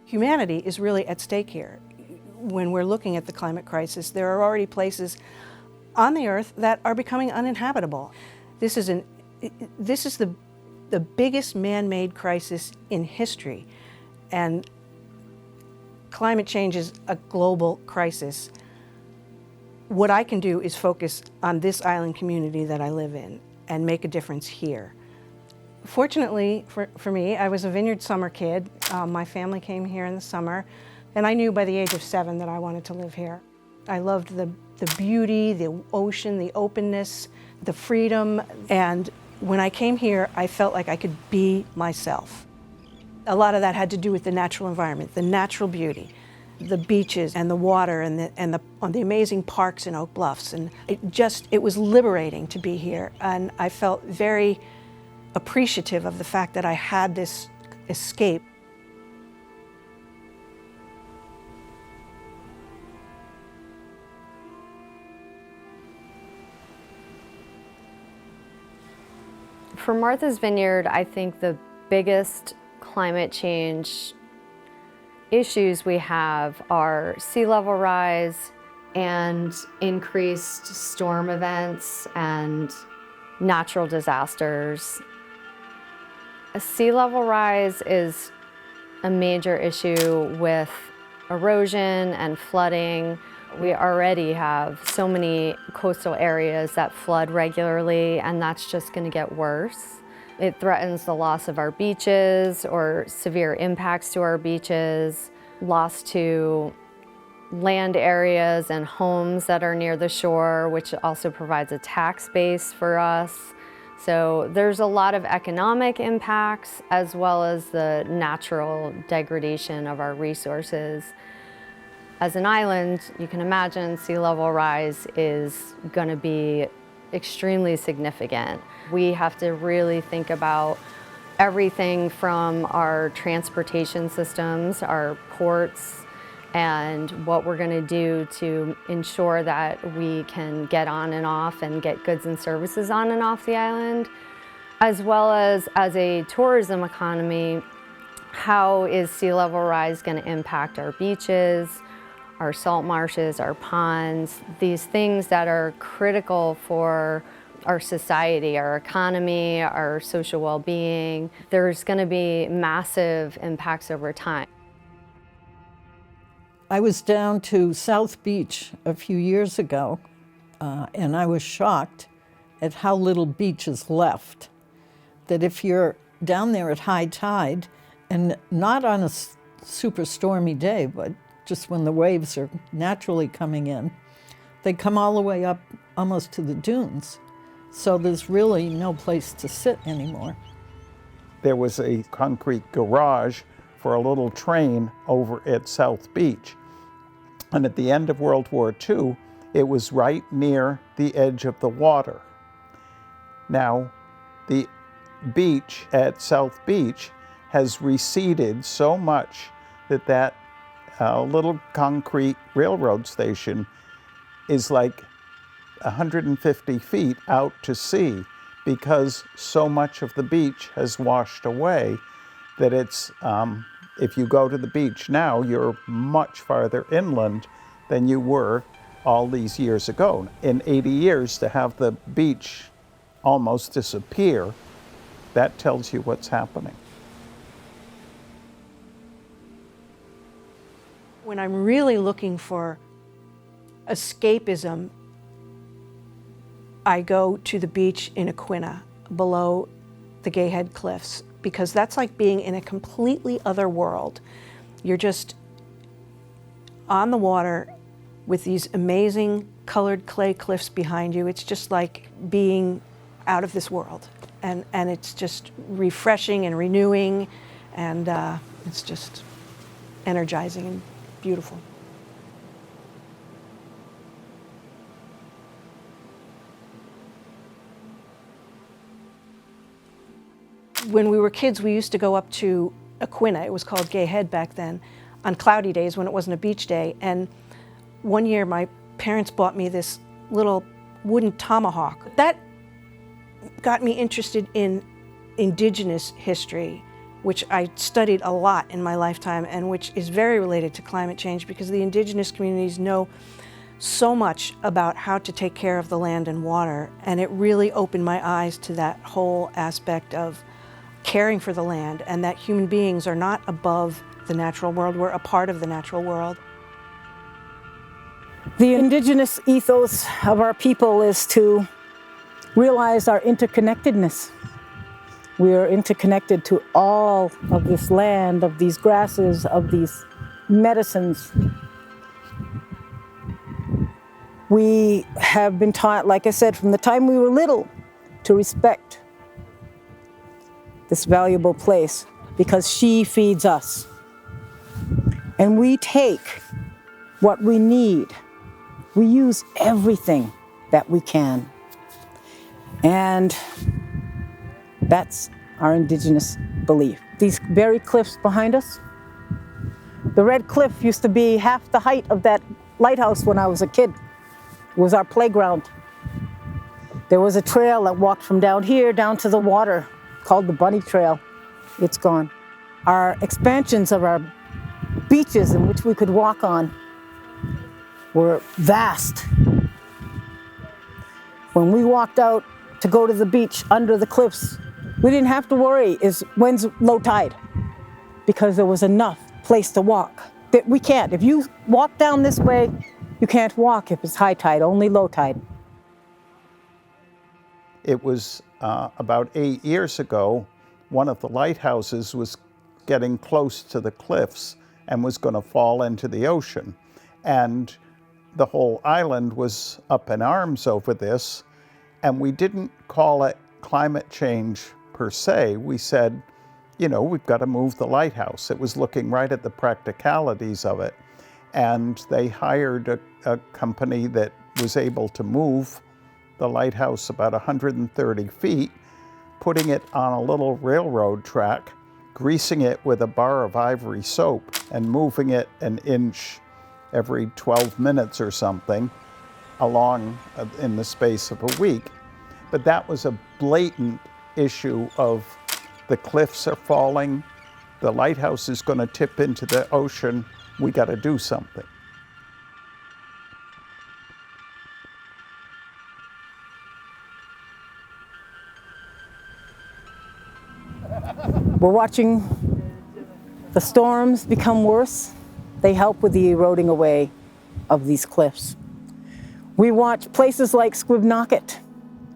Humanity is really at stake here. When we're looking at the climate crisis, there are already places on the earth that are becoming uninhabitable. This is the biggest man-made crisis in history, and climate change is a global crisis. What I can do is focus on this island community that I live in and make a difference here. Fortunately for me, I was a Vineyard summer kid. My family came here in the summer, and I knew by the age of 7 that I wanted to live here. I loved the beauty, the ocean, the openness, the freedom, and when I came here, I felt like I could be myself. A lot of that had to do with the natural environment, the natural beauty, the beaches and the water and the amazing parks in Oak Bluffs, and it was liberating to be here, and I felt very appreciative of the fact that I had this escape. For Martha's Vineyard, I think the biggest climate change issues we have are sea level rise and increased storm events and natural disasters. A sea level rise is a major issue with erosion and flooding. We already have so many coastal areas that flood regularly, and that's just going to get worse. It threatens the loss of our beaches or severe impacts to our beaches, loss to land areas and homes that are near the shore, which also provides a tax base for us. So there's a lot of economic impacts as well as the natural degradation of our resources. As an island, you can imagine sea level rise is going to be extremely significant. We have to really think about everything from our transportation systems, our ports, and what we're going to do to ensure that we can get on and off and get goods and services on and off the island, as well as a tourism economy. How is sea level rise going to impact our beaches, our salt marshes, our ponds, these things that are critical for our society, our economy, our social well-being? There's going to be massive impacts over time. I was down to South Beach a few years ago, and I was shocked at how little beach is left. That if you're down there at high tide, and not on a super stormy day, but just when the waves are naturally coming in, they come all the way up almost to the dunes. So there's really no place to sit anymore. There was a concrete garage for a little train over at South Beach. And at the end of World War II, it was right near the edge of the water. Now, the beach at South Beach has receded so much that little concrete railroad station is like 150 feet out to sea, because so much of the beach has washed away that it's, if you go to the beach now, you're much farther inland than you were all these years ago. In 80 years, to have the beach almost disappear, that tells you what's happening. When I'm really looking for escapism, I go to the beach in Aquina, below the Gay Head Cliffs, because that's like being in a completely other world. You're just on the water with these amazing colored clay cliffs behind you. It's just like being out of this world. And it's just refreshing and renewing, and it's just energizing and beautiful. When we were kids, we used to go up to Aquina, it was called Gay Head back then, on cloudy days when it wasn't a beach day. And one year my parents bought me this little wooden tomahawk. That got me interested in indigenous history, which I studied a lot in my lifetime and which is very related to climate change, because the indigenous communities know so much about how to take care of the land and water, and it really opened my eyes to that whole aspect of caring for the land, and that human beings are not above the natural world, we're a part of the natural world. The indigenous ethos of our people is to realize our interconnectedness. We are interconnected to all of this land, of these grasses, of these medicines. We have been taught, like I said, from the time we were little, to respect this valuable place because she feeds us. And we take what we need. We use everything that we can. And that's our indigenous belief. These very cliffs behind us, the red cliff used to be half the height of that lighthouse when I was a kid. It was our playground. There was a trail that walked from down here down to the water called the Bunny Trail. It's gone. Our expansions of our beaches in which we could walk on were vast. When we walked out to go to the beach under the cliffs, we didn't have to worry when's low tide, because there was enough place to walk. That we can't. If you walk down this way, you can't walk if it's high tide, only low tide. It was about 8 years ago, one of the lighthouses was getting close to the cliffs and was going to fall into the ocean. And the whole island was up in arms over this, and we didn't call it climate change per se. We said, you know, we've got to move the lighthouse. It was looking right at the practicalities of it. And they hired a company that was able to move the lighthouse about 130 feet, putting it on a little railroad track, greasing it with a bar of ivory soap, and moving it an inch every 12 minutes or something along in the space of a week. But that was a blatant issue of the cliffs are falling, the lighthouse is going to tip into the ocean, we got to do something. We're watching the storms become worse. They help with the eroding away of these cliffs. We watch places like Squibnocket,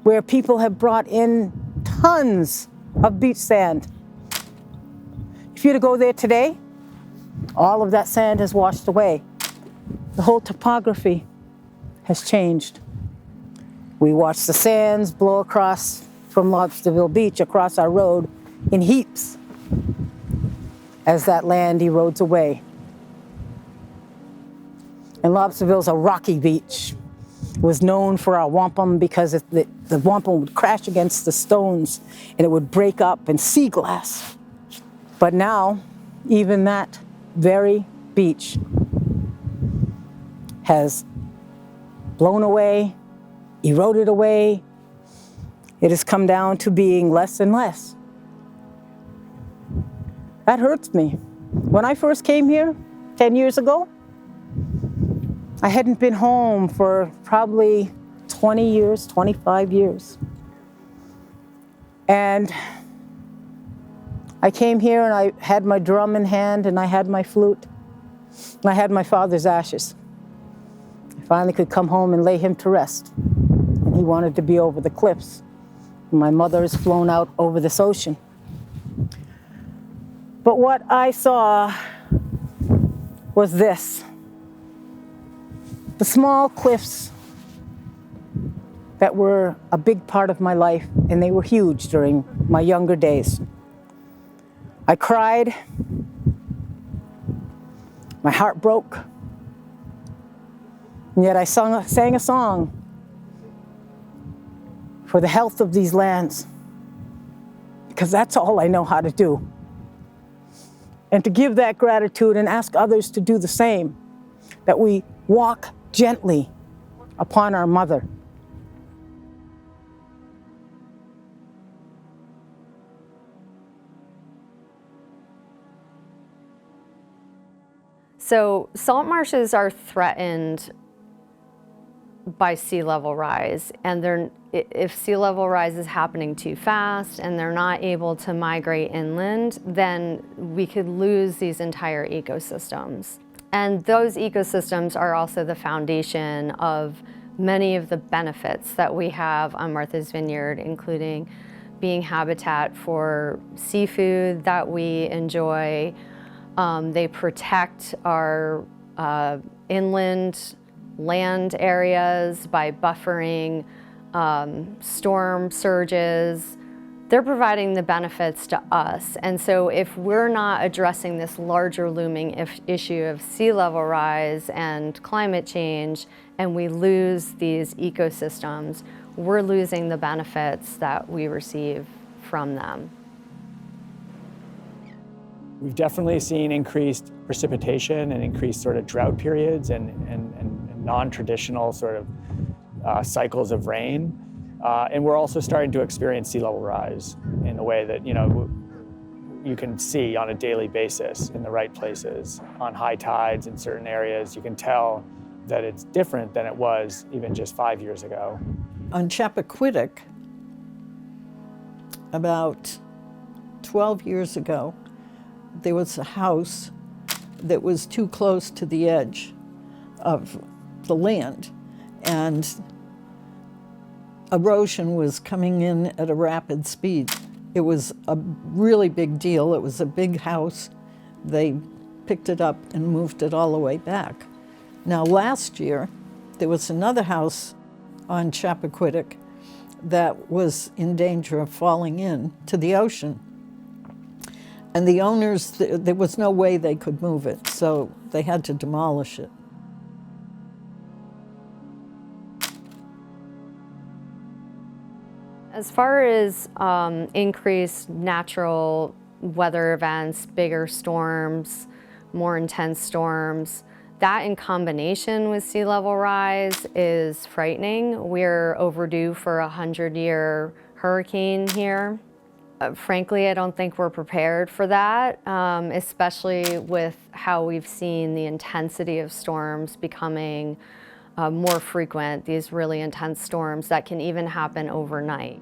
where people have brought in tons of beach sand. If you were to go there today, all of that sand has washed away. The whole topography has changed. We watch the sands blow across from Lobsterville Beach across our road in heaps as that land erodes away. And Lobsterville's a rocky beach. It was known for our wampum because the wampum would crash against the stones and it would break up and sea glass. But now, even that very beach has blown away, eroded away. It has come down to being less and less. That hurts me. When I first came here 10 years ago, I hadn't been home for probably 20 years, 25 years. And I came here and I had my drum in hand and I had my flute and I had my father's ashes. I finally could come home and lay him to rest. And he wanted to be over the cliffs. My mother has flown out over this ocean. But what I saw was this. The small cliffs that were a big part of my life, and they were huge during my younger days. I cried, my heart broke, and yet I sang a song for the health of these lands, because that's all I know how to do. And to give that gratitude and ask others to do the same, that we walk gently upon our mother. So salt marshes are threatened by sea level rise, and if sea level rise is happening too fast and they're not able to migrate inland, then we could lose these entire ecosystems. And those ecosystems are also the foundation of many of the benefits that we have on Martha's Vineyard, including being habitat for seafood that we enjoy. They protect our inland land areas by buffering storm surges. They're providing the benefits to us. And so if we're not addressing this larger looming issue of sea level rise and climate change, and we lose these ecosystems, we're losing the benefits that we receive from them. We've definitely seen increased precipitation and increased sort of drought periods and non-traditional sort of cycles of rain. And we're also starting to experience sea level rise in a way that, you can see on a daily basis in the right places. On high tides in certain areas, you can tell that it's different than it was even just 5 years ago. On Chappaquiddick, about 12 years ago, there was a house that was too close to the edge of the land, and erosion was coming in at a rapid speed. It was a really big deal. It was a big house. They picked it up and moved it all the way back. Now, last year, there was another house on Chappaquiddick that was in danger of falling in to the ocean. And the owners, there was no way they could move it, so they had to demolish it. As far as increased natural weather events, bigger storms, more intense storms, that in combination with sea level rise is frightening. We're overdue for a 100-year hurricane here. Frankly, I don't think we're prepared for that, especially with how we've seen the intensity of storms becoming more frequent, these really intense storms that can even happen overnight.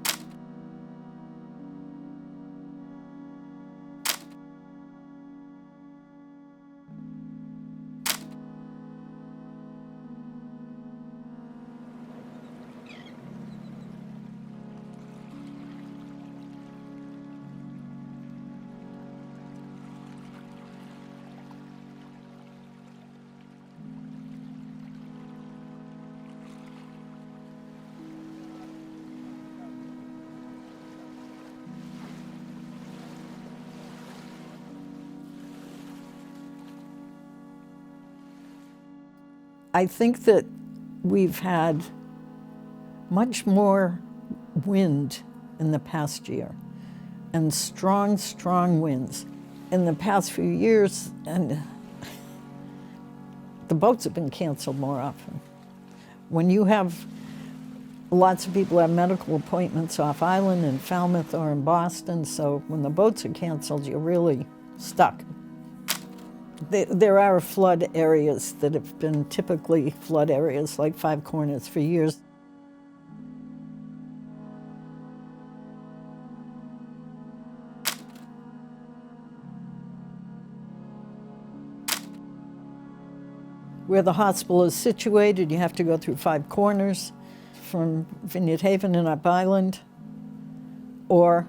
I think that we've had much more wind in the past year, and strong, strong winds. In the past few years, and the boats have been canceled more often. When you have lots of people have medical appointments off island in Falmouth or in Boston, so when the boats are canceled, you're really stuck. There are flood areas that have been typically flood areas, like Five Corners, for years. Where the hospital is situated, you have to go through Five Corners from Vineyard Haven and Up Island, or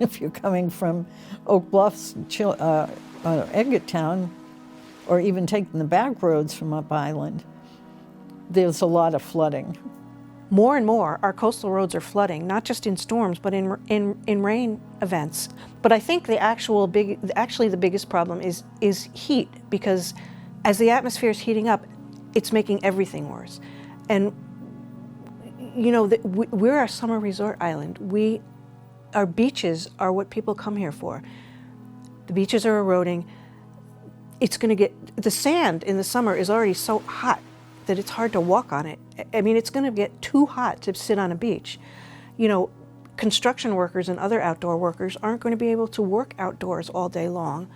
if you're coming from Oak Bluffs, Edgartown, or even taking the back roads from Up Island, there's a lot of flooding. More and more, our coastal roads are flooding, not just in storms, but in rain events. But I think actually the biggest problem is heat, because as the atmosphere is heating up, it's making everything worse. And we're a summer resort island. Our beaches are what people come here for. The beaches are eroding. The sand in the summer is already so hot that it's hard to walk on it. I mean, it's going to get too hot to sit on a beach. Construction workers and other outdoor workers aren't going to be able to work outdoors all day long.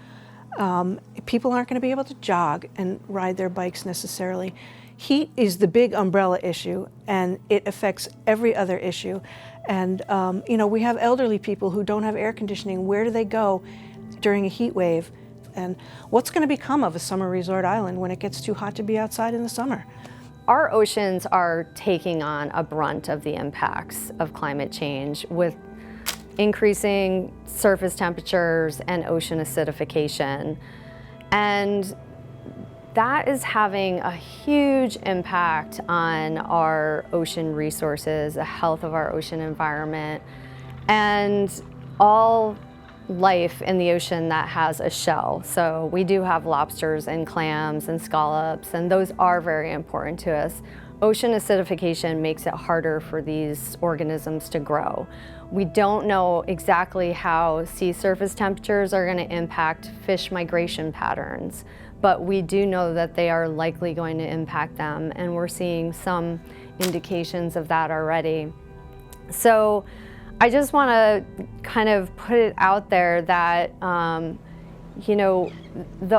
People aren't going to be able to jog and ride their bikes necessarily. Heat is the big umbrella issue, and it affects every other issue. And we have elderly people who don't have air conditioning. Where do they go during a heat wave? And what's going to become of a summer resort island when it gets too hot to be outside in the summer? Our oceans are taking on a brunt of the impacts of climate change with increasing surface temperatures and ocean acidification. And that is having a huge impact on our ocean resources, the health of our ocean environment, and all life in the ocean that has a shell. So we do have lobsters and clams and scallops, and those are very important to us. Ocean acidification makes it harder for these organisms to grow. We don't know exactly how sea surface temperatures are going to impact fish migration patterns, but we do know that they are likely going to impact them, and we're seeing some indications of that already. So I just want to kind of put it out there that, the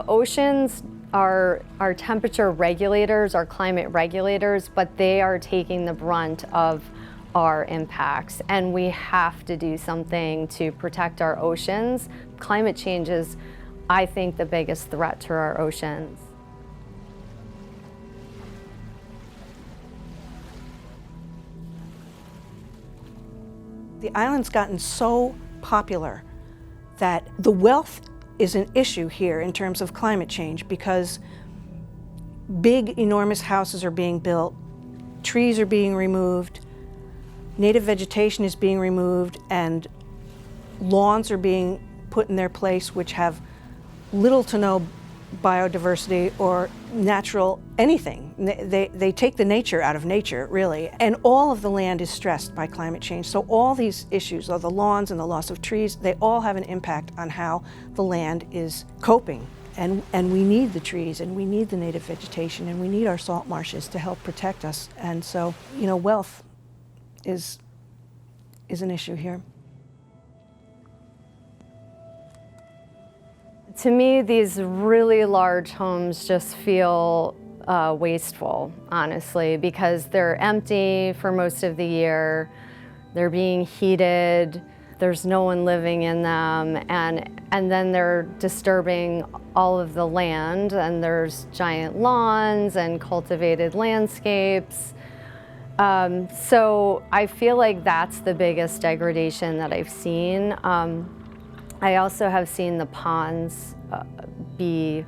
oceans are temperature regulators, are climate regulators, but they are taking the brunt of our impacts, and we have to do something to protect our oceans. Climate change is, I think, the biggest threat to our oceans. The island's gotten so popular that the wealth is an issue here in terms of climate change, because big, enormous houses are being built, trees are being removed, native vegetation is being removed, and lawns are being put in their place which have little to no biodiversity or natural anything. They take the nature out of nature, really. And all of the land is stressed by climate change. So all these issues, of the lawns and the loss of trees, they all have an impact on how the land is coping. And we need the trees, and we need the native vegetation, and we need our salt marshes to help protect us. And so, wealth is an issue here. To me, these really large homes just feel wasteful, honestly, because they're empty for most of the year. They're being heated. There's no one living in them, and then they're disturbing all of the land, and there's giant lawns and cultivated landscapes. So I feel like that's the biggest degradation that I've seen. I also have seen the ponds be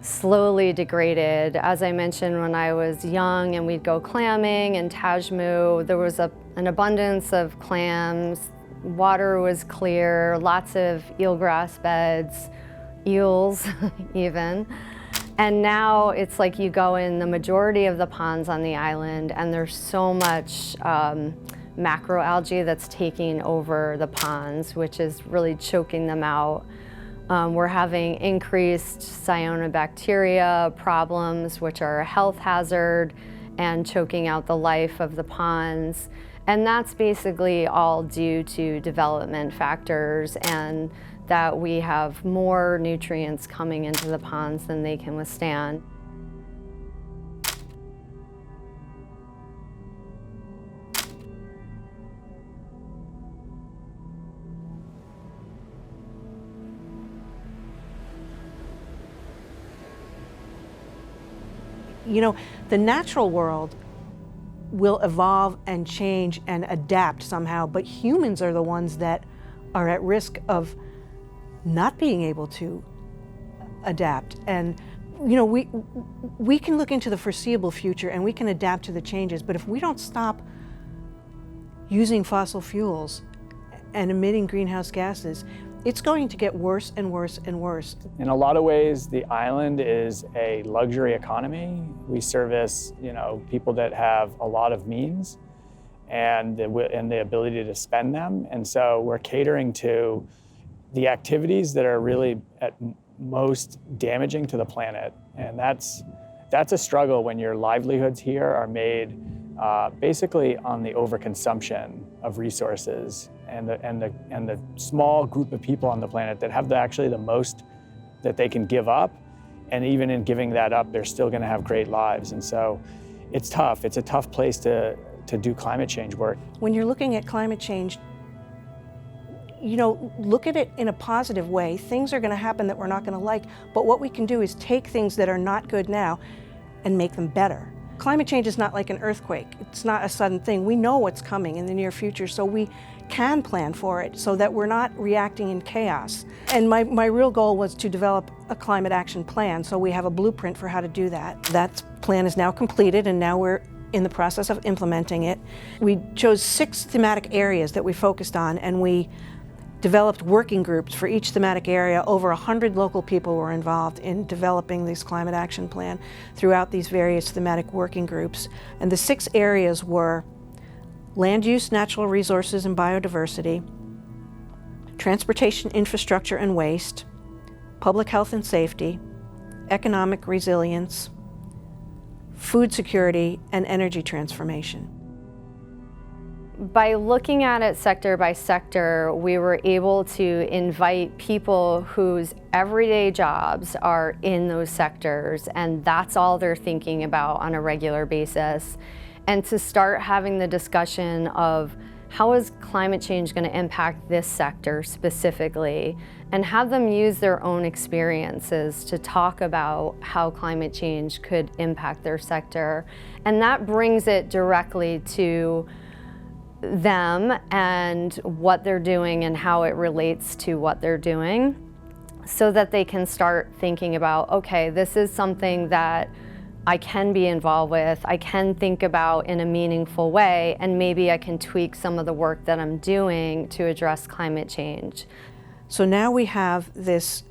slowly degraded. As I mentioned, when I was young and we'd go clamming in Tajmu, there was an abundance of clams, water was clear, lots of eelgrass beds, eels even. And now it's like you go in the majority of the ponds on the island, and there's so much macroalgae that's taking over the ponds, which is really choking them out. We're having increased cyanobacteria problems, which are a health hazard and choking out the life of the ponds. And that's basically all due to development factors, and that we have more nutrients coming into the ponds than they can withstand. The natural world will evolve and change and adapt somehow, but humans are the ones that are at risk of not being able to adapt. And we can look into the foreseeable future and we can adapt to the changes, but if we don't stop using fossil fuels and emitting greenhouse gases, it's going to get worse and worse and worse. In a lot of ways, the island is a luxury economy. We service, people that have a lot of means and the ability to spend them. And so we're catering to the activities that are really at most damaging to the planet. And that's a struggle when your livelihoods here are made basically on the overconsumption of resources and the small group of people on the planet that have the that they can give up. And even in giving that up, they're still going to have great lives. And so it's tough. It's a tough place to do climate change work. When you're looking at climate change, you know, look at it in a positive way. Things are going to happen that we're not going to like, but what we can do is take things that are not good now and make them better. Climate change is not like an earthquake. It's not a sudden thing. We know what's coming in the near future, so we can plan for it so that we're not reacting in chaos. And my real goal was to develop a climate action plan, so we have a blueprint for how to do that. That plan is now completed, and now we're in the process of implementing it. We chose 6 thematic areas that we focused on, and we developed working groups for each thematic area. Over 100 local people were involved in developing this climate action plan throughout these various thematic working groups. And the 6 areas were land use, natural resources and biodiversity, transportation, infrastructure and waste, public health and safety, economic resilience, food security, and energy transformation. By looking at it sector by sector, we were able to invite people whose everyday jobs are in those sectors, and that's all they're thinking about on a regular basis. And to start having the discussion of how is climate change going to impact this sector specifically, and have them use their own experiences to talk about how climate change could impact their sector. And that brings it directly to them and what they're doing and how it relates to what they're doing, so that they can start thinking about, okay, this is something that I can be involved with, I can think about in a meaningful way, and maybe I can tweak some of the work that I'm doing to address climate change. So now we have this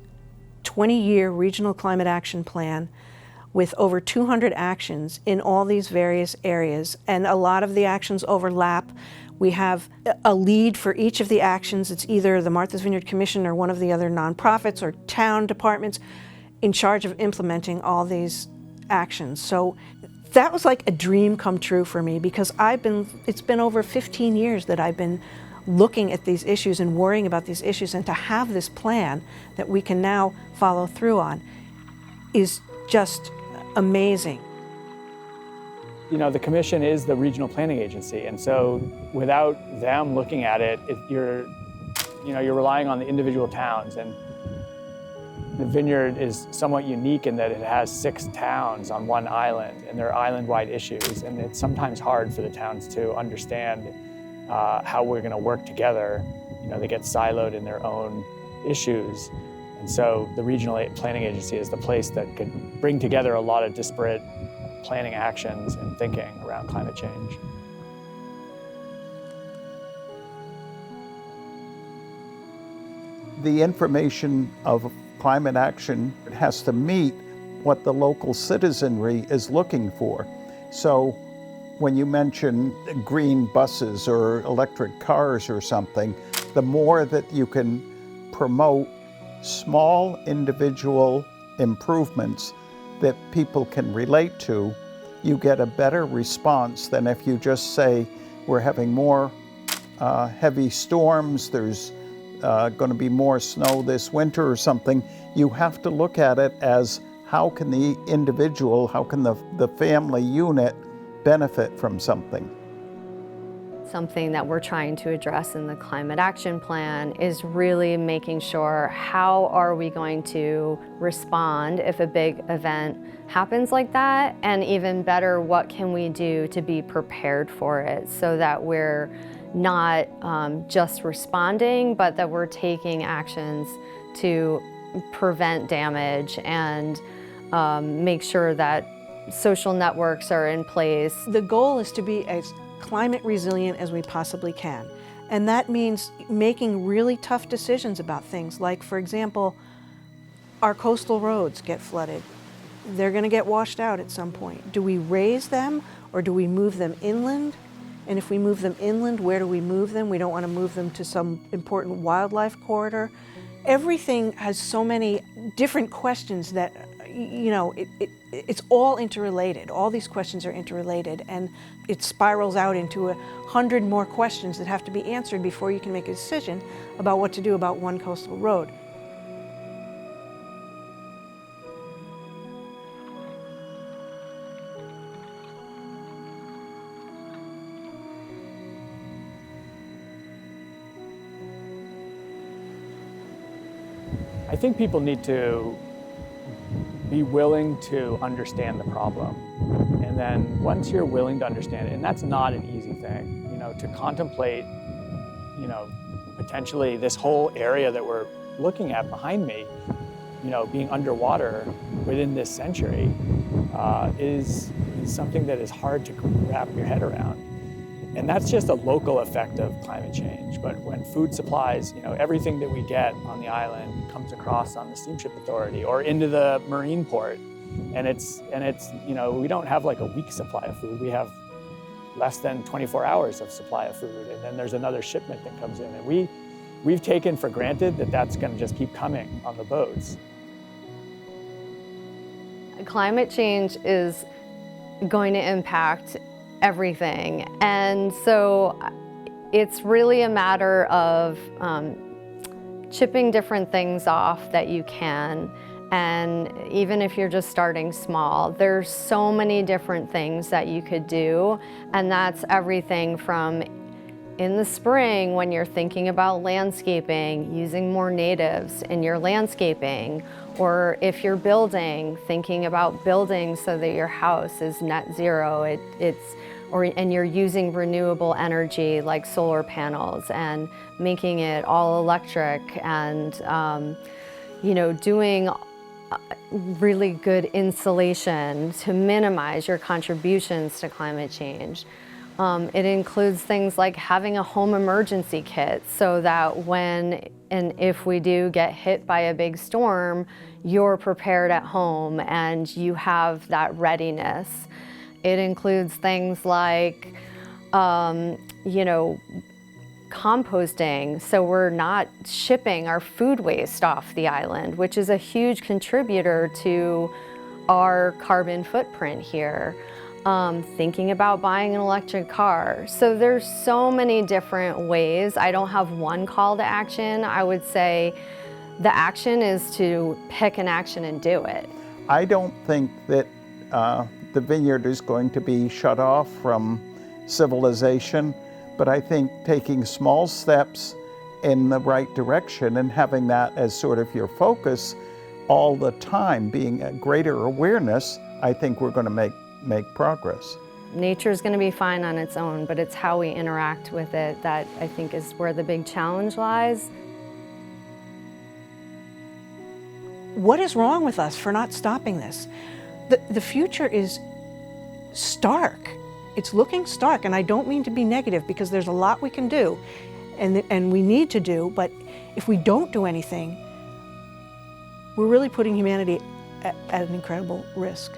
20-year regional climate action plan with over 200 actions in all these various areas, and a lot of the actions overlap. We have a lead for each of the actions. It's either the Martha's Vineyard Commission or one of the other nonprofits or town departments in charge of implementing all these actions. So that was like a dream come true for me, because it's been over 15 years that I've been looking at these issues and worrying about these issues, and to have this plan that we can now follow through on is just amazing. You know, the commission is the regional planning agency, and so without them looking at it, you're relying on the individual towns. And the Vineyard is somewhat unique in that it has 6 towns on one island, and they're island-wide issues, and it's sometimes hard for the towns to understand how we're going to work together. You know, they get siloed in their own issues, and so the regional planning agency is the place that could bring together a lot of disparate planning actions and thinking around climate change. The information of climate action has to meet what the local citizenry is looking for. So when you mention green buses or electric cars or something, the more that you can promote small individual improvements that people can relate to, you get a better response than if you just say, we're having more heavy storms, there's going to be more snow this winter or something. You have to look at it as, how can the individual, how can the family unit benefit from something? Something that we're trying to address in the climate action plan is really making sure, how are we going to respond if a big event happens like that? And even better, what can we do to be prepared for it, so that we're not just responding, but that we're taking actions to prevent damage and make sure that social networks are in place. The goal is to be as climate resilient as we possibly can. And that means making really tough decisions about things like, for example, our coastal roads get flooded. They're going to get washed out at some point. Do we raise them or do we move them inland? And if we move them inland, where do we move them? We don't want to move them to some important wildlife corridor. Everything has so many different questions that, you know, it's all interrelated. All these questions are interrelated, and it spirals out into 100 more questions that have to be answered before you can make a decision about what to do about one coastal road. I think people need to be willing to understand the problem. And then once you're willing to understand it, and that's not an easy thing, you know, to contemplate, you know, potentially this whole area that we're looking at behind me, you know, being underwater within this century is something that is hard to wrap your head around. And that's just a local effect of climate change. But when food supplies, you know, everything that we get on the island comes across on the Steamship Authority or into the marine port. And it's, you know, we don't have like a week's supply of food. We have less than 24 hours of supply of food. And then there's another shipment that comes in. And we've taken for granted that that's going to just keep coming on the boats. Climate change is going to impact everything. And so it's really a matter of chipping different things off that you can. And even if you're just starting small, there's so many different things that you could do. And that's everything from in the spring when you're thinking about landscaping, using more natives in your landscaping, or if you're building, thinking about building so that your house is net zero. And you're using renewable energy like solar panels and making it all electric, and you know, doing really good insulation to minimize your contributions to climate change. It includes things like having a home emergency kit so that when and if we do get hit by a big storm, you're prepared at home and you have that readiness. It includes things like, you know, composting, so we're not shipping our food waste off the island, which is a huge contributor to our carbon footprint here. Thinking about buying an electric car. So there's so many different ways. I don't have one call to action. I would say the action is to pick an action and do it. I don't think that the Vineyard is going to be shut off from civilization, but I think taking small steps in the right direction and having that as sort of your focus all the time, being a greater awareness, I think we're going to make progress. Nature is going to be fine on its own, but it's how we interact with it that I think is where the big challenge lies. What is wrong with us for not stopping this? The future is stark. It's looking stark, and I don't mean to be negative because there's a lot we can do and we need to do, but if we don't do anything, we're really putting humanity at an incredible risk.